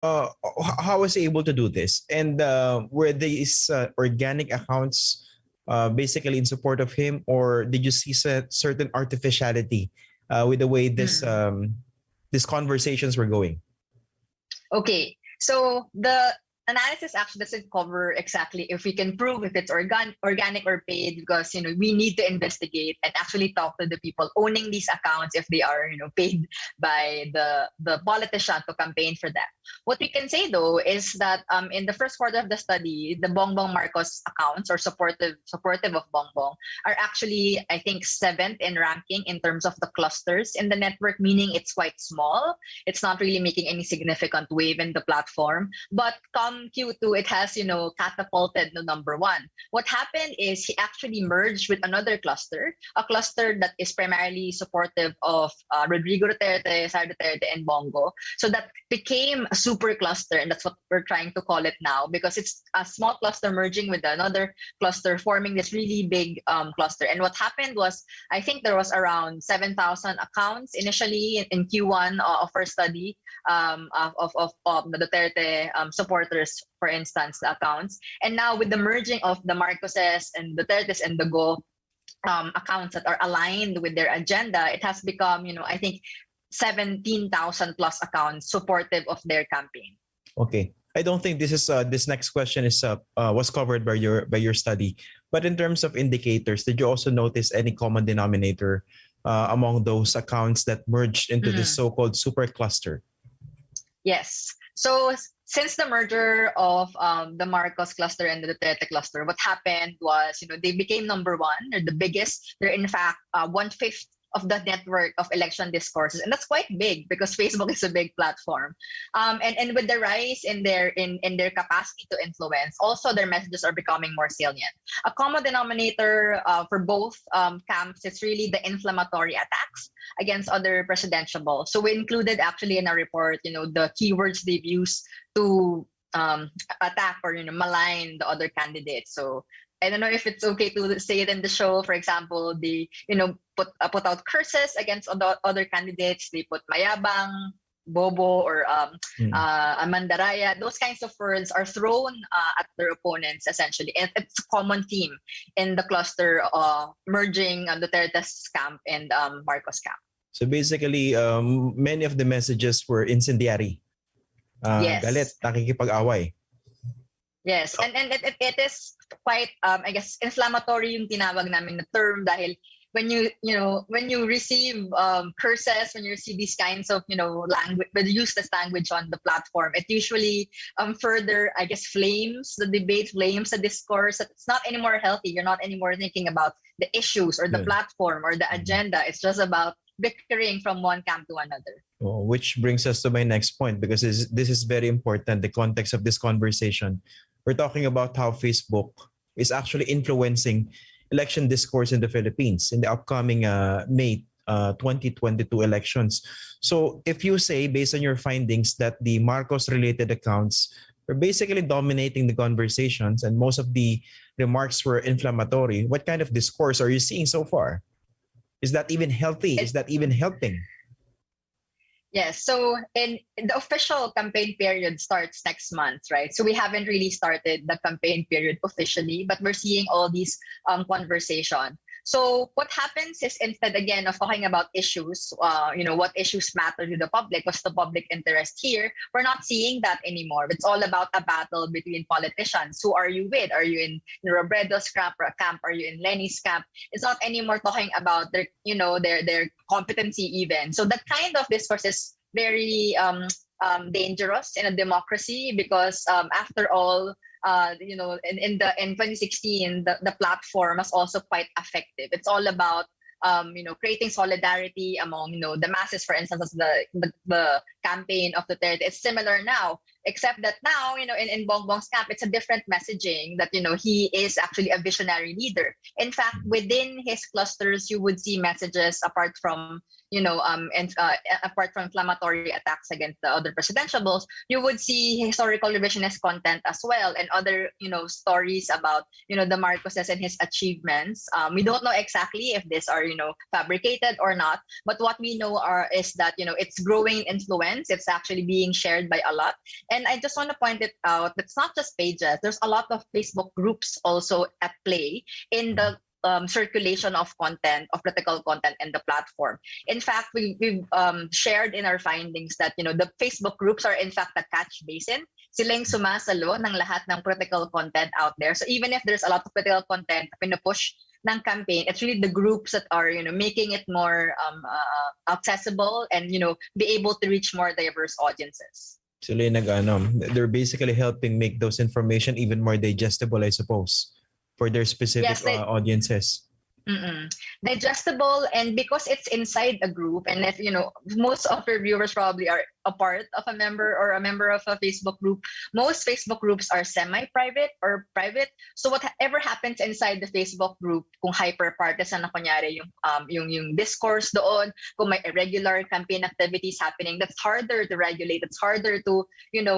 how was he able to do this? And were these organic accounts basically in support of him, or did you see certain artificiality with the way Mm. these conversations were going? Okay, so the analysis actually doesn't cover exactly if we can prove if it's organic or paid, because we need to investigate and actually talk to the people owning these accounts if they are paid by the politician to campaign for them. What we can say though is that in the first quarter of the study, the Bongbong Marcos accounts, or supportive of Bongbong, are actually, I think, seventh in ranking in terms of the clusters in the network, meaning it's quite small. It's not really making any significant wave in the platform. But come Q2, it has, catapulted to number one. What happened is he actually merged with another cluster, a cluster that is primarily supportive of Rodrigo Duterte, Sara Duterte, and Bongo. So that became a super cluster, and that's what we're trying to call it now, because it's a small cluster merging with another cluster, forming this really big cluster. And what happened was, I think there was around 7,000 accounts initially in Q1 of our study, of the Duterte supporters, for instance, the accounts. And now with the merging of the Marcoses and Dutertes and the Go accounts that are aligned with their agenda, it has become, I think, 17,000 plus accounts supportive of their campaign. Okay. I don't think this next question is was covered by your study. But in terms of indicators, did you also notice any common denominator among those accounts that merged into this so-called supercluster? Yes. So since the merger of the Marcos cluster and the Duterte cluster, what happened was, they became number one. They're the biggest. They're in fact 1/5 of the network of election discourses, and that's quite big because Facebook is a big platform. And with the rise in their capacity to influence, also their messages are becoming more salient. A common denominator for both camps is really the inflammatory attacks against other presidential. So we included actually in our report, the keywords they've used to attack or malign the other candidates. So I don't know if it's okay to say it in the show. For example, they put out curses against other candidates. They put mayabang, bobo, or amandaraya. Those kinds of words are thrown at their opponents essentially, and it's a common theme in the cluster merging Duterte's camp and Marcos camp. So basically, many of the messages were incendiary. Yes. Galit, nakikipag-away. Yes, and it is quite I guess inflammatory yung tinawag namin na term, dahil when you receive curses, when you see these kinds of language, but useless language on the platform, it usually further, I guess, flames the debate, flames the discourse. It's not anymore healthy. You're not anymore thinking about the issues or the platform or the agenda. It's just about bickering from one camp to another. Oh, which brings us to my next point, because this is very important, the context of this conversation. We're talking about how Facebook is actually influencing election discourse in the Philippines in the upcoming May 2022 elections. So if you say, based on your findings, that the Marcos-related accounts were basically dominating the conversations and most of the remarks were inflammatory, what kind of discourse are you seeing so far? Is that even healthy? Is that even helping? Yes. So in the official campaign period starts next month, right? So we haven't really started the campaign period officially, but we're seeing all these conversation. So what happens is, instead again of talking about issues, what issues matter to the public, what's the public interest here, we're not seeing that anymore. It's all about a battle between politicians. Who are you with? Are you in Robredo's camp? Are you in Lenny's camp? It's not anymore talking about their competency even. So that kind of discourse is very dangerous in a democracy, because after all, in 2016, the platform was also quite effective. It's all about creating solidarity among the masses. For instance, as the campaign of Duterte. It's similar now, Except that now, in Bongbong's camp, it's a different messaging that, he is actually a visionary leader. In fact, within his clusters, you would see messages apart from, apart from inflammatory attacks against the other presidentiables, you would see historical revisionist content as well, and other, stories about, the Marcoses and his achievements. We don't know exactly if these are, fabricated or not, but what we know is that, it's growing influence. It's actually being shared by a lot. And I just want to point it out, it's not just pages. There's a lot of Facebook groups also at play in the circulation of content, of political content in the platform. In fact, we've shared in our findings that, the Facebook groups are in fact a catch basin. Sila yung sumasalo ng lahat ng political content out there. So even if there's a lot of political content pinupush ng campaign, it's really the groups that are, making it more accessible and, be able to reach more diverse audiences. Sila yung they're basically helping make those information even more digestible, I suppose, for their specific audiences. Digestible, and because it's inside a group, and if most of your viewers probably are a part of a member of a Facebook group. Most Facebook groups are semi-private or private. So whatever happens inside the Facebook group, kung hyper-partisan na kunyari yung discourse doon, kung may irregular campaign activities happening, that's harder to regulate. It's harder to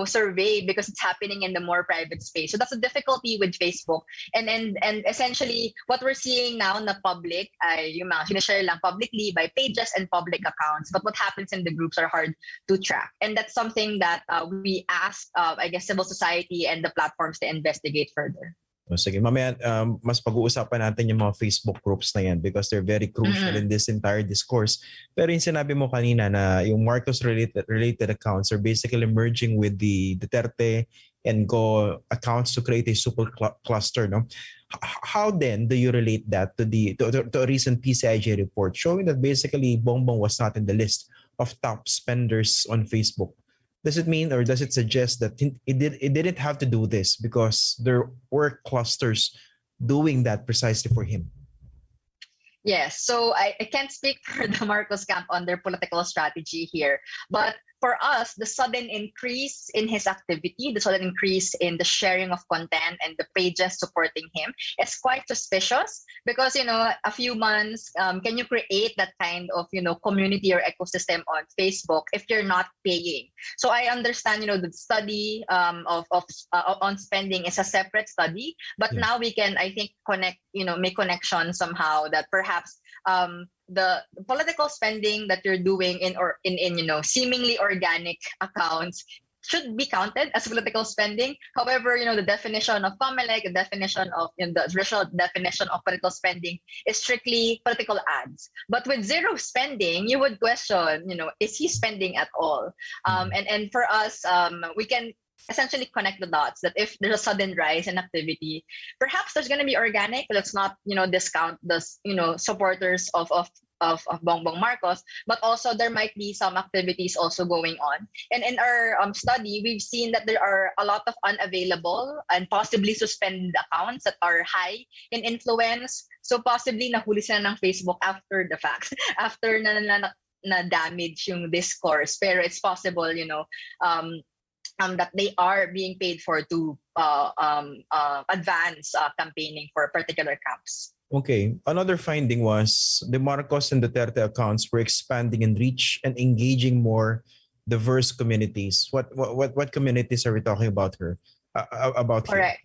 survey because it's happening in the more private space. So that's a difficulty with Facebook. And essentially what we're seeing now in the public ay yung mga sinashare lang publicly by pages and public accounts. But what happens in the groups are hard to track. And that's something that we ask, I guess, civil society and the platforms to investigate further. Sige, mamaya mas pag-uusapan natin yung mga Facebook groups na yan because they're very crucial in this entire discourse. Pero yung sinabi mo kanina na yung Marcos-related accounts are basically merging with the Duterte and Go accounts to create a super cluster, no? How then do you relate that to a recent PCIJ report showing that basically Bongbong was not in the list of top spenders on Facebook? Does it mean, or does it suggest that it didn't have to do this because there were clusters doing that precisely for him? Yes, so I can't speak for the Marcos camp on their political strategy here, but for us, the sudden increase in his activity, the sudden increase in the sharing of content and the pages supporting him is quite suspicious because, a few months, can you create that kind of, community or ecosystem on Facebook if you're not paying? So I understand, the study on spending is a separate study, but now we can, I think, connect, make connection somehow that perhaps the political spending that you're doing in seemingly organic accounts should be counted as political spending. However, the definition of COMELEC, the definition of the official definition of political spending is strictly political ads. But with zero spending, you would question, is he spending at all? And for us, we can essentially connect the dots that if there's a sudden rise in activity, perhaps there's going to be organic. Let's not, discount the, supporters of Bongbong Marcos, but also there might be some activities also going on. And in our study, we've seen that there are a lot of unavailable and possibly suspended accounts that are high in influence. So possibly nahuli sila ng Facebook after the fact, after na damage yung discourse. Pero it's possible, that they are being paid for to advance campaigning for particular camps. Okay. Another finding was the Marcos and Duterte accounts were expanding in reach and engaging more diverse communities. What communities are we talking about here? Correct.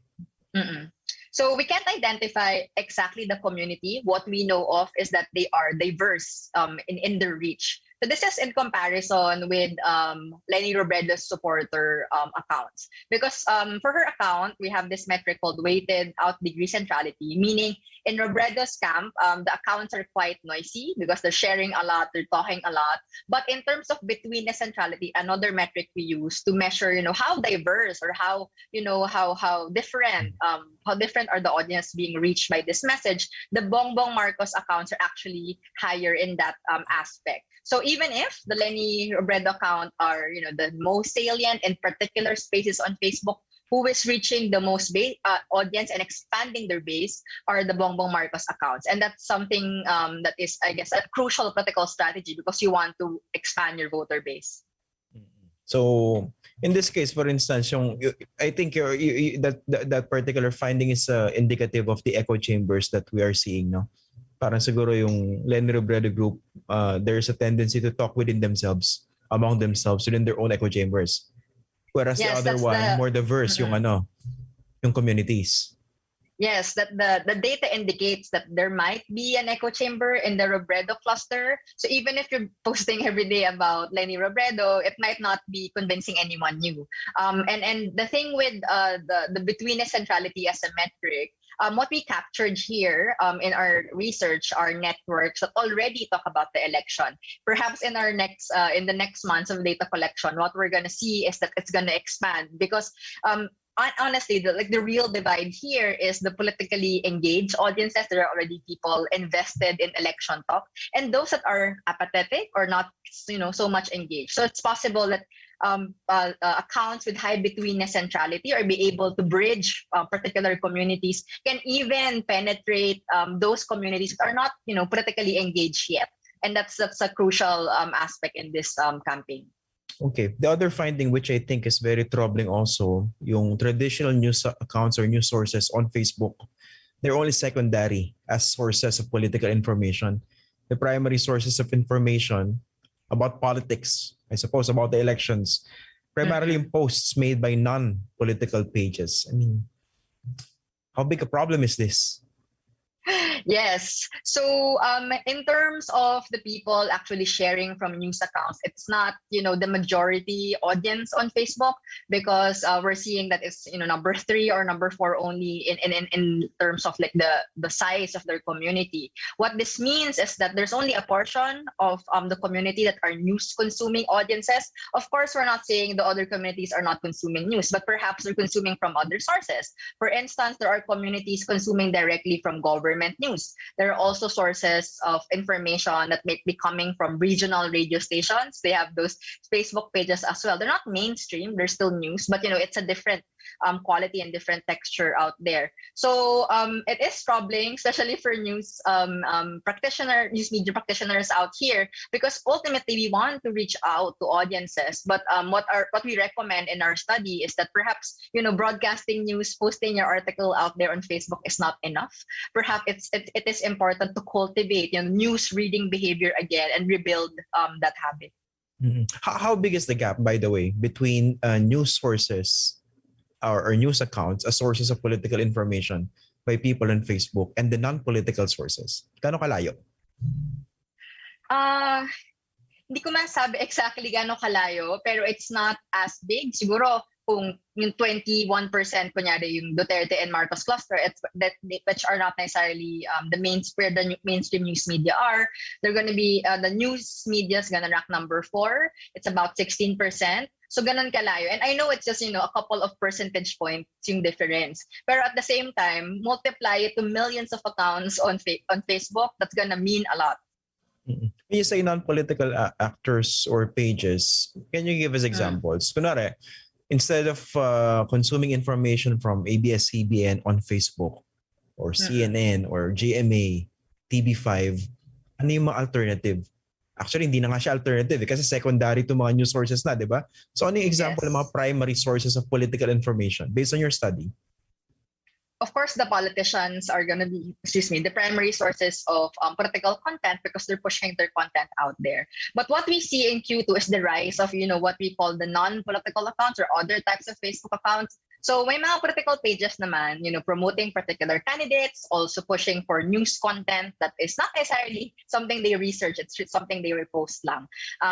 So we can't identify exactly the community. What we know of is that they are diverse in their reach. So this is in comparison with Leni Robredo's supporter accounts. Because for her account, we have this metric called weighted out degree centrality, meaning in Robredo's camp, the accounts are quite noisy because they're sharing a lot, they're talking a lot. But in terms of betweenness centrality, another metric we use to measure, how diverse or how different are the audience being reached by this message, the Bongbong Marcos accounts are actually higher in that aspect. So even if the Leni Robredo account are, the most salient in particular spaces on Facebook, who is reaching the most audience and expanding their base are the Bongbong Marcos accounts. And that's something that is, I guess, a crucial political strategy because you want to expand your voter base. So in this case, for instance, I think that particular finding is indicative of the echo chambers that we are seeing, no? Parang siguro yung Lenny Robredo group, there's a tendency to talk within themselves, among themselves, within their own echo chambers. Whereas the Yes, other that's one, more diverse, mm-mm. yung communities. Yes, that the data indicates that there might be an echo chamber in the Robredo cluster. So even if you're posting every day about Lenny Robredo, it might not be convincing anyone new. And the thing with the betweenness centrality as a metric, what we captured here in our research are networks that already talk about the election. Perhaps in our next in the next months of data collection, what we're gonna see is that it's gonna expand because honestly, the real divide here is the politically engaged audiences. There are already people invested in election talk, and those that are apathetic or not, so much engaged. So it's possible that accounts with high betweenness centrality or be able to bridge particular communities can even penetrate those communities that are not, politically engaged yet. And that's a crucial aspect in this campaign. Okay. The other finding, which I think is very troubling also, yung traditional news accounts or news sources on Facebook, they're only secondary as sources of political information. The primary sources of information about politics, I suppose, about the elections, primarily in posts made by non-political pages. I mean, how big a problem is this? Yes. So in terms of the people actually sharing from news accounts, it's not, the majority audience on Facebook because we're seeing that it's, number 3 or number 4 only in terms of like the size of their community. What this means is that there's only a portion of the community that are news consuming audiences. Of course, we're not saying the other communities are not consuming news, but perhaps they're consuming from other sources. For instance, there are communities consuming directly from government news. There are also sources of information that may be coming from regional radio stations. They have those Facebook pages as well. They're not mainstream, they're still news, but it's a different quality and different texture out there. So it is troubling, especially for news media practitioners out here, because ultimately we want to reach out to audiences. But what we recommend in our study is that perhaps broadcasting news, posting your article out there on Facebook is not enough. Perhaps it is important to cultivate news reading behavior again and rebuild that habit. Mm-hmm. How big is the gap, by the way, between news sources or news accounts as sources of political information by people on Facebook and the non-political sources? Gaano kalayo? Hindi ko masabi exactly gaano kalayo, pero it's not as big. Siguro kung yung 21% kunyari yung Duterte and Marcos cluster, which are not necessarily the mainstream news media are, they're going to be the news media is going to rank number 4. It's about 16%. So ganun kalayo. And I know it's just, a couple of percentage points yung difference. Pero at the same time, multiply it to millions of accounts on Facebook, that's gonna mean a lot. When you say non-political actors or pages, can you give us examples? Kunwari, instead of consuming information from ABS-CBN on Facebook or CNN or GMA, TV5, ano yung mga alternative? Actually, hindi na nga siya alternative kasi secondary to mga news sources na, di ba? So ano yung example ng mga primary sources of political information based on your study? Of course, the politicians are going to be, the primary sources of political content because they're pushing their content out there. But what we see in Q2 is the rise of, what we call the non-political accounts or other types of Facebook accounts. So may mga political pages naman, promoting particular candidates, also pushing for news content that is not necessarily something they research, it's something they repost lang.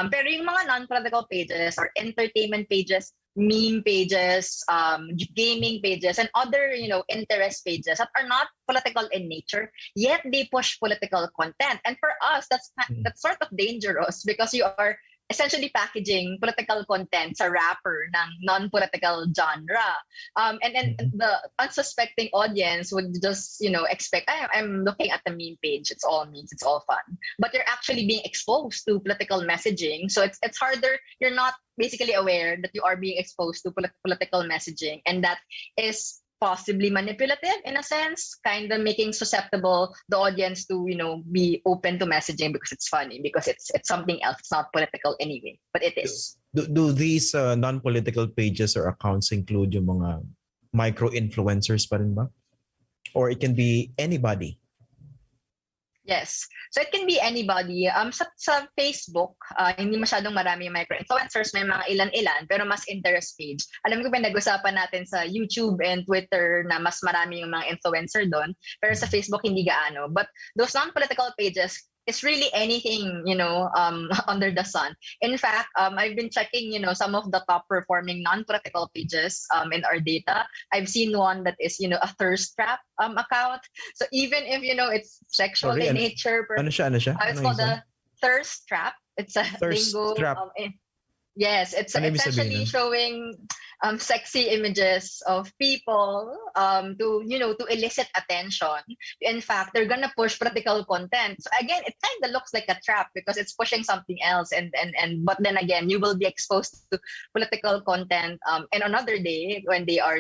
Pero yung mga non-political pages or entertainment pages, meme pages, gaming pages, and other, interest pages that are not political in nature, yet they push political content. And for us, that's sort of dangerous because you are essentially packaging political content sa wrapper ng non-political genre. And then the unsuspecting audience would just, expect, I'm looking at the meme page, it's all memes, it's all fun. But you're actually being exposed to political messaging. So it's harder, you're not basically aware that you are being exposed to political messaging. And that is possibly manipulative in a sense, kind of making susceptible the audience to, be open to messaging because it's funny, because it's something else. It's not political anyway, but it is. Do these non-political pages or accounts include yung mga micro-influencers pa rin ba? Or it can be anybody? Yes. So it can be anybody. Sa Facebook, hindi masyadong marami yung micro-influencers. May mga ilan-ilan, pero mas interest page. Alam ko pinag-usapan natin sa YouTube and Twitter na mas marami yung mga influencer doon. Pero sa Facebook, hindi gaano. But those non-political pages, it's really anything, under the sun. In fact, I've been checking, some of the top performing non-political pages in our data. I've seen one that is, a thirst trap account. So even if, it's sexual in nature. Ano siya? It's called a thirst trap. It's a thirst lingo. trap. Yes, it's essentially showing sexy images of people to elicit attention. In fact, they're gonna push political content. So again, it kind of looks like a trap because it's pushing something else, and but then again, you will be exposed to political content and another day when they are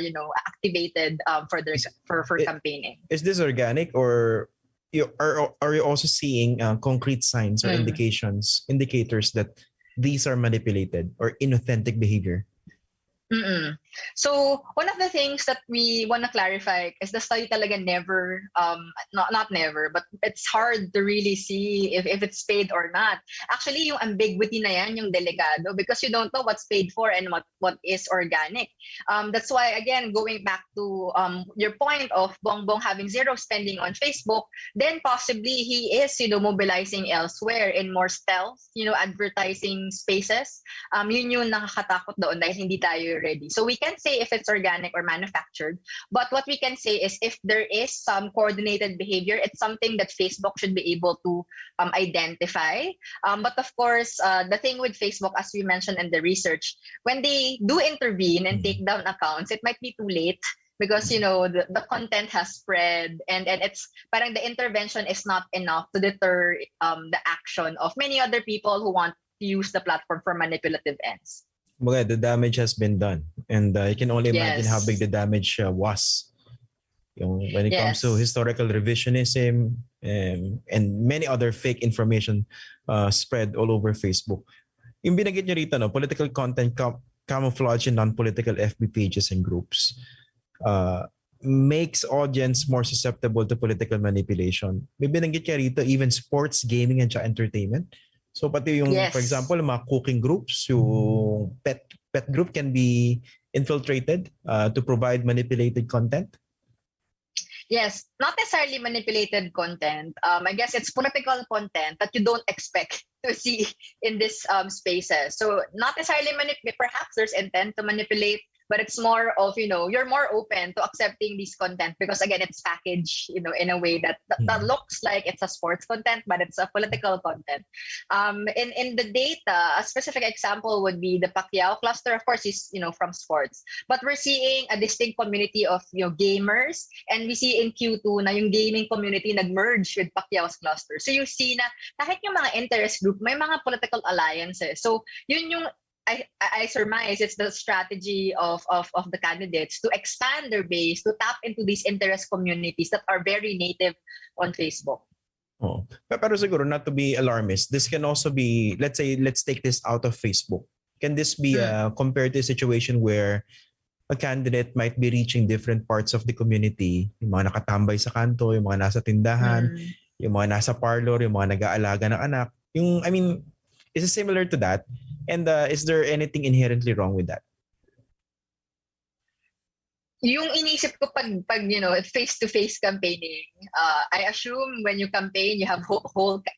activated for campaigning. Is this organic, or are you also seeing concrete signs or indicators that these are manipulated or inauthentic behavior? So one of the things that we want to clarify is the study talaga never, not never, but it's hard to really see if it's paid or not. Actually, yung ambiguity na yan, yung delikado, because you don't know what's paid for and what is organic. That's why, again, going back to your point of Bongbong having zero spending on Facebook, then possibly he is, mobilizing elsewhere in more stealth, advertising spaces. Yun yung nakakatakot doon dahil hindi tayo ready. So we can't say if it's organic or manufactured, but what we can say is if there is some coordinated behavior, it's something that Facebook should be able to identify. But of course, the thing with Facebook, as we mentioned in the research, when they do intervene and take down accounts, it might be too late because the content has spread and it's parang the intervention is not enough to deter the action of many other people who want to use the platform for manipulative ends. The damage has been done, and you can only imagine how big the damage was. When it comes to historical revisionism and many other fake information spread all over Facebook. Yung binanggit nyo rito, political content camouflage in non-political FB pages and groups makes audience more susceptible to political manipulation. May binanggit ka rito, even sports, gaming, and entertainment. So pati yung, for example, mga cooking groups, yung pet group can be infiltrated to provide manipulated content? Yes, not necessarily manipulated content. I guess it's political content that you don't expect to see in these spaces. So not necessarily perhaps there's intent to manipulate, but it's more of, you're more open to accepting this content because again, it's packaged, in a way that looks like it's a sports content, but it's a political content. In the data, a specific example would be the Pacquiao cluster. Of course, is, from sports, but we're seeing a distinct community of, gamers, and we see in Q2 na yung gaming community nag-merge with Pacquiao's cluster. So you see na kahit yung mga interest group, may mga political alliances. So yun yung I surmise it's the strategy of the candidates to expand their base, to tap into these interest communities that are very native on Facebook. Oh. Pero siguro, not to be alarmist, this can also be, let's take this out of Facebook. Can this be compared to a situation where a candidate might be reaching different parts of the community, yung mga nakatambay sa kanto, yung mga nasa tindahan, yung mga nasa parlor, yung mga nag-aalaga ng anak. Is it similar to that? And is there anything inherently wrong with that? Yung inisip ko pag face-to-face campaigning, I assume when you campaign, you have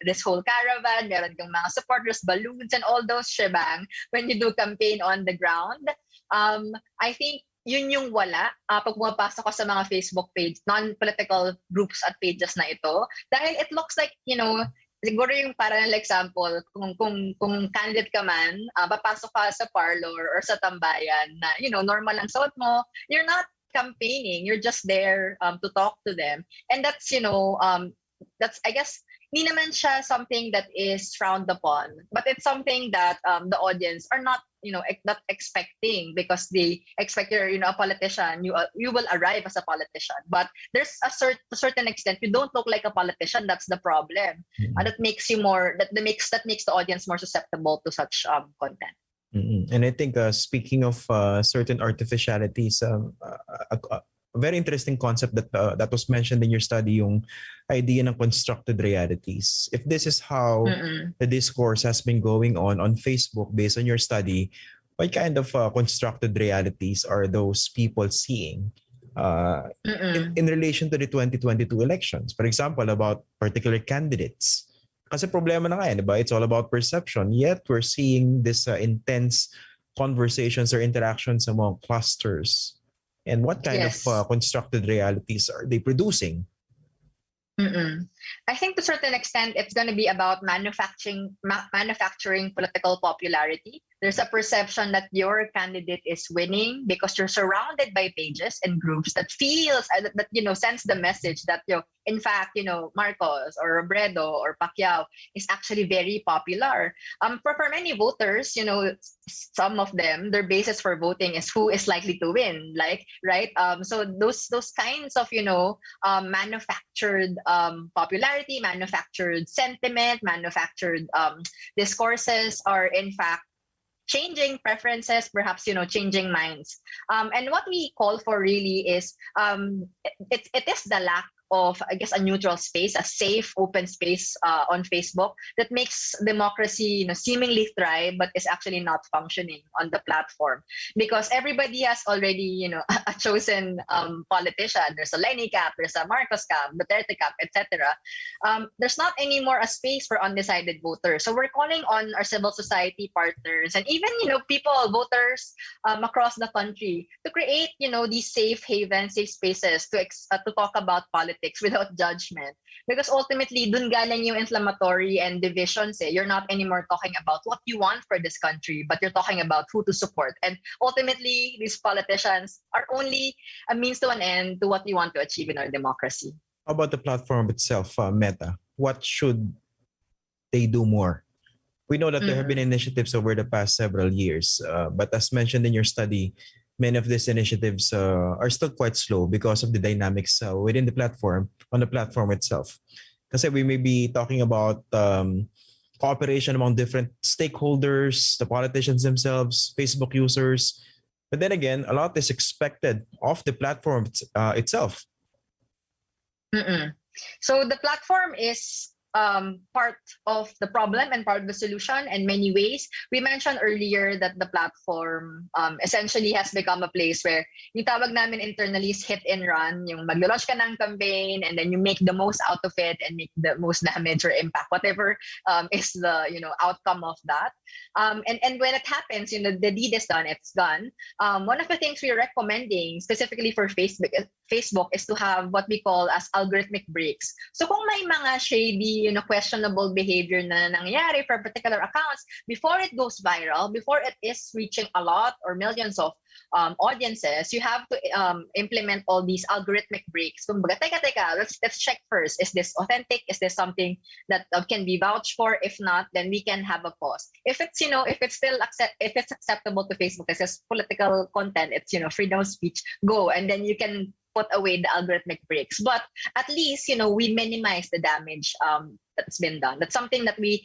this whole caravan, meron kang mga supporters, balloons, and all those shebang when you do campaign on the ground. I think yun yung wala pag pumapasok ko sa mga Facebook page, non-political groups at pages na ito. Dahil it looks like, siguro yung parang example, kung candidate ka man, papasok ka sa parlor or sa tambayan na, normal ang suot mo, you're not campaigning, you're just there to talk to them. And that's, that's, I guess, hindi naman siya something that is frowned upon, but it's something that the audience are not, not expecting, because they expect you're, a politician. You will arrive as a politician, but there's a certain extent you don't look like a politician. That's the problem, and that makes you more that makes the audience more susceptible to such content. And I think speaking of certain artificialities, a very interesting concept that was mentioned in your study, yung idea ng constructed realities. If this is how the discourse has been going on Facebook based on your study, what kind of constructed realities are those people seeing in relation to the 2022 elections? For example, about particular candidates. Kasi problema na nga yan, diba? It's all about perception. Yet we're seeing this intense conversations or interactions among clusters. And what kind of constructed realities are they producing? I think to a certain extent, it's going to be about manufacturing political popularity. There's a perception that your candidate is winning because you're surrounded by pages and groups that feels that sends the message that in fact Marcos or Robredo or Pacquiao is actually very popular. For many voters, some of them, their basis for voting is who is likely to win, right? So those kinds of manufactured popularity, manufactured sentiment, manufactured discourses are in fact changing preferences, perhaps changing minds. And what we call for really is it is the lack of, I guess, a neutral space, a safe, open space on Facebook that makes democracy seemingly thrive, but is actually not functioning on the platform, because everybody has already a chosen politician. There's a Lenny cap, there's a Marcos cap, Duterte cap, etc. There's not anymore a space for undecided voters. So we're calling on our civil society partners and even people, voters across the country to create these safe havens, safe spaces to talk about politics without judgment, because ultimately dun galing yung inflammatory and divisions. You're not anymore talking about what you want for this country, but you're talking about who to support, and ultimately these politicians are only a means to an end to what we want to achieve in our democracy. How about the platform itself, Meta? What should they do more? We know that there have been initiatives over the past several years, but as mentioned in your study, many of these initiatives are still quite slow because of the dynamics within the platform, on the platform itself. Kasi we may be talking about cooperation among different stakeholders, the politicians themselves, Facebook users. But then again, a lot is expected of the platform itself. So the platform is part of the problem and part of the solution in many ways. We mentioned earlier that the platform essentially has become a place where yung tawag namin internally is hit and run. Yung mag-launch ka ng campaign and then you make the most out of it and make the most damage or impact, whatever is the outcome of that. And when it happens, the deed is done, it's done. One of the things we're recommending specifically for Facebook is to have what we call as algorithmic breaks. So kung may mga shady, questionable behavior na nangyari for particular accounts, before it goes viral, before it is reaching a lot or millions of audiences, you have to implement all these algorithmic breaks. Kumbaga, teka, let's check first. Is this authentic? Is this something that can be vouched for? If not, then we can have a pause. If it's if it's acceptable to Facebook, this is political content, it's freedom of speech, go, and then you can put away the algorithmic breaks. But at least we minimize the damage that's been done. That's something that we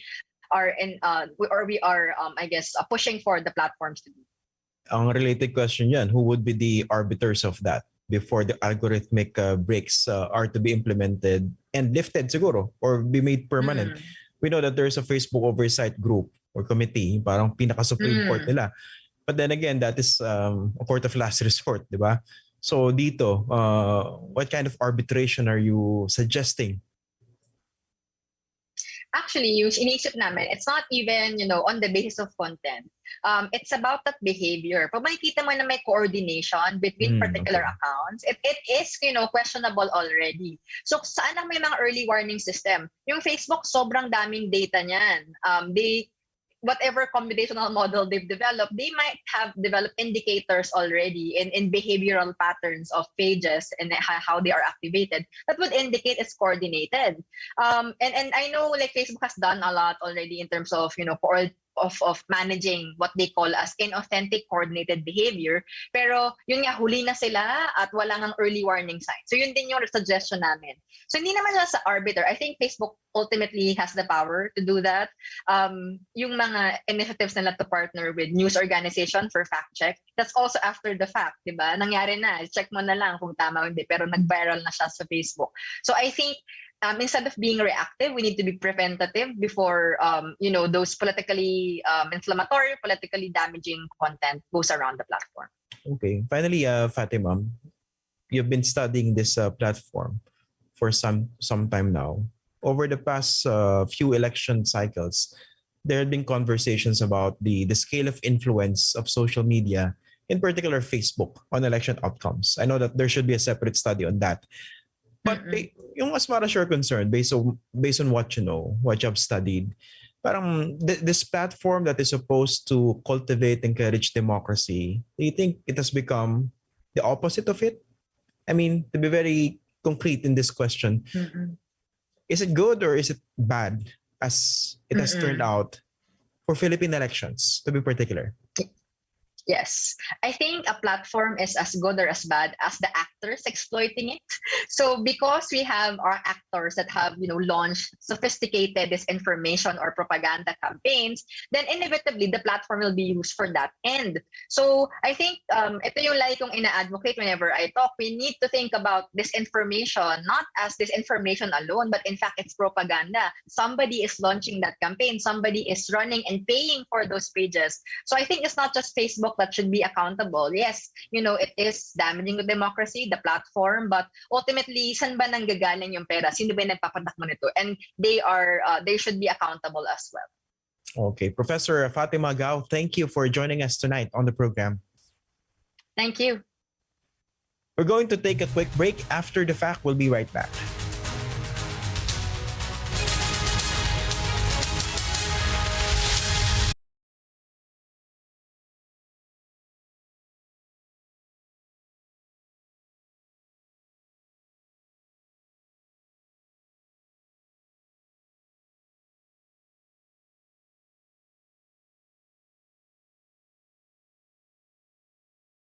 are I guess pushing for the platforms to do. Ang related question yan, who would be the arbiters of that before the algorithmic breaks are to be implemented and lifted siguro or be made permanent? We know that there's a Facebook oversight group or committee, parang pinaka-supreme court nila. But then again, that is a court of last resort, di ba? So dito, what kind of arbitration are you suggesting? Actually, yung inisip namin, it's not even, on the basis of content. It's about that behavior. Pag makikita mo na may coordination between particular accounts, it is, questionable already. So, saan ang may mga early warning system? Yung Facebook, sobrang daming data niyan. whatever computational model they've developed, they might have developed indicators already in behavioral patterns of pages and how they are activated that would indicate it's coordinated. And I know like Facebook has done a lot already in terms of, of managing what they call as inauthentic coordinated behavior. Pero yun nga, huli na sila at wala ngang early warning sign. So yun din yung suggestion namin. So hindi naman siya sa arbiter. I think Facebook ultimately has the power to do that. Yung mga initiatives nila to partner with news organization for fact check, that's also after the fact, di ba? Nangyari na, check mo na lang kung tama o hindi, pero nag-viral na siya sa Facebook. So I think instead of being reactive, we need to be preventative before those politically inflammatory, politically damaging content goes around the platform. Okay. Finally, Fatima, you've been studying this platform for some time now. Over the past few election cycles, there have been conversations about the scale of influence of social media, in particular Facebook, on election outcomes. I know that there should be a separate study on that. But yung as far as you're concerned, based on what you know, what you have studied, parang this platform that is supposed to cultivate and encourage democracy, do you think it has become the opposite of it? I mean, to be very concrete in this question, is it good or is it bad as it has turned out for Philippine elections, to be particular? Yes, I think a platform is as good or as bad as the actors exploiting it. So because we have our actors that have, launched sophisticated disinformation or propaganda campaigns, then inevitably the platform will be used for that end. So I think ito yung lagi kong ina-advocate whenever I talk. We need to think about disinformation not as disinformation alone, but in fact it's propaganda. Somebody is launching that campaign. Somebody is running and paying for those pages. So I think it's not just Facebook that should be accountable. Yes, it is damaging the democracy, the platform, but ultimately, saan ba nanggagaling yung pera? Sino ba yung nagpapatakbo nito? And they should be accountable as well. Okay. Professor Fatima Gao, thank you for joining us tonight on the program. Thank you. We're going to take a quick break. After the fact, we'll be right back.